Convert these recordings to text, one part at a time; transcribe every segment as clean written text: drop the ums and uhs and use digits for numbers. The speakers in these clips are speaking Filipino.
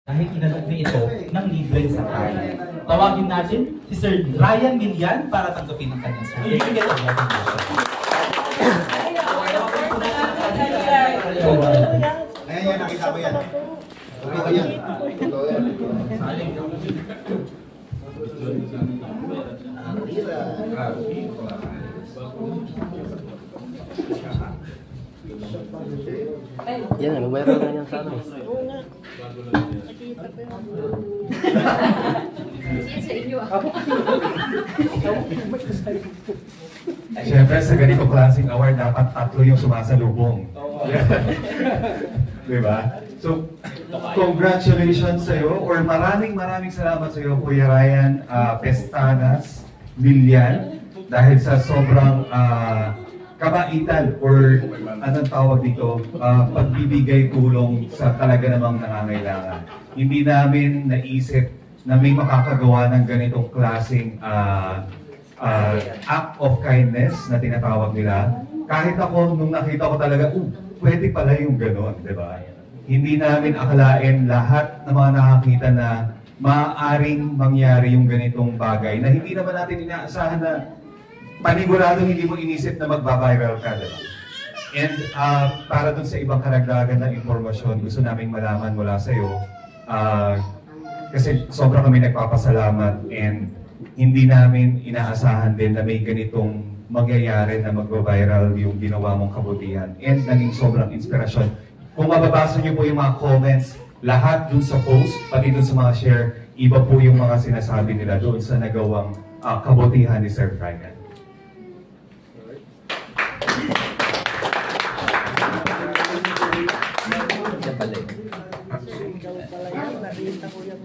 dahil inalok na ito ng libreng sakay. Tawagin natin si Sir Ryan Milian para tanggapin ang kanyang certificate of recognition. Ayan, nakita ko yan. Okay yan. Yan na, mayroon na yan sa ano. Oo nga. Nakita ko yan. Yan sa inyo ako. Siyempre, sa ganitong klaseng award, dapat tatlo yung sumasalubong. Diba? So, congratulations sa'yo, or maraming salamat sa'yo, Kuya Ryan Pestanas Milian, dahil sa sobrang kabaitan, or anong tawag dito, pagbibigay tulong sa talaga namang nangangailangan. Hindi namin naisip na may makakagawa ng ganitong klaseng act of kindness na tinatawag nila. Kahit ako, nung nakita ko talaga, pwede pala yung gano'n, di ba? Hindi namin akalain lahat ng mga nakakita na maaaring mangyari yung ganitong bagay na hindi naman natin inaasahan na panigurado hindi mo inisip na magbabiral ka, di ba? And para dun sa ibang karagdagan na impormasyon, gusto naming malaman mula sa'yo, kasi sobrang kami nagpapasalamat and hindi namin inaasahan din na may ganitong mangyayari na magbabiral yung ginawa mong kabutihan and naging sobrang inspirasyon. Kung mababasa niyo po yung mga comments, lahat dun sa post, pati dun sa mga share, iba po yung mga sinasabi nila doon sa nagawang kabutihan ni Sir Ryan. Nakita ko yan.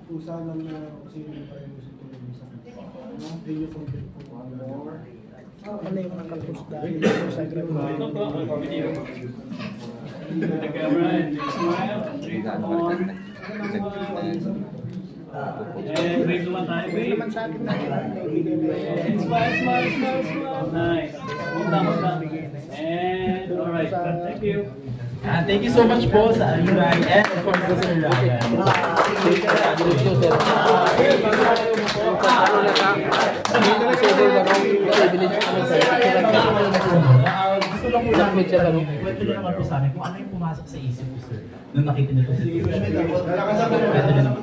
Usahan na sino pa yung tulong sa hindi yung content ko ano yung nakapost dahil sa Wave naman tayo, wave. Naman sa atin na Smile. Nice. And alright, thank you. Thank you so much po sa Ryan and of course po Sir Ryan. Gusto lang po namin kwento nyo naman po sa amin kung ano yung pumasok sa isip ko, sir, nung nakita nyo ito sa kwento nyo naman.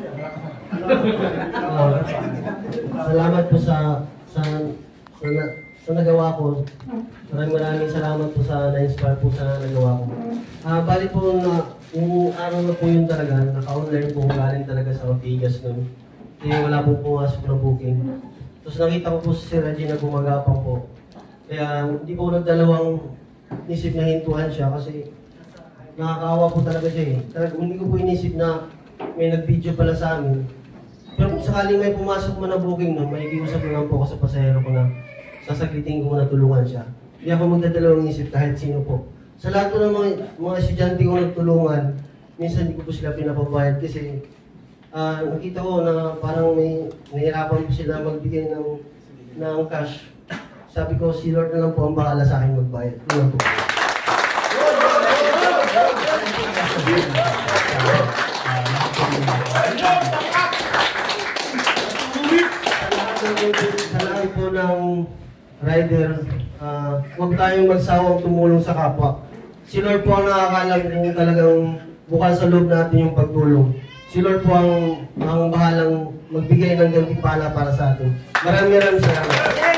Salamat po sa nagawa ko. Maraming salamat po sa na-inspire po sa nagawa ko. Bali po na yung araw na po yun talaga, naka-online po galing talaga sa Ortigas nun. Kasi wala po pumasok na booking. Tapos nakita ko po si Sir Reggie na gumagapang po. Kaya hindi po nagdalawang isip na hintuhan siya kasi nakakaawa po talaga siya eh. Talaga, hindi ko po inisip na may nag-video pala sa amin. Pero kung sakaling may pumasok man na booking nun, may iusap naman po ako sa pasahero ko na sasaglitin ko na tulungan siya. Hindi ako magdadalawang isip kahit sino po. Sa lahat po ng mga estudyante ko nagtulungan, minsan hindi ko po sila pinapabayad kasi nakita ko na parang may nahirapan po sila magbigay ng cash. Sabi ko, si Lord na lang po ang bahala sa akin magbayad. Yun lang po. Sa lahat po ng rider, huwag tayong magsawang tumulong sa kapwa. Si Lord po ang nakakalam kung talagang bukal sa loob natin yung pagtulong. Si Lord po ang bahalang magbigay ng gantimpala para sa atin. Maraming salamat.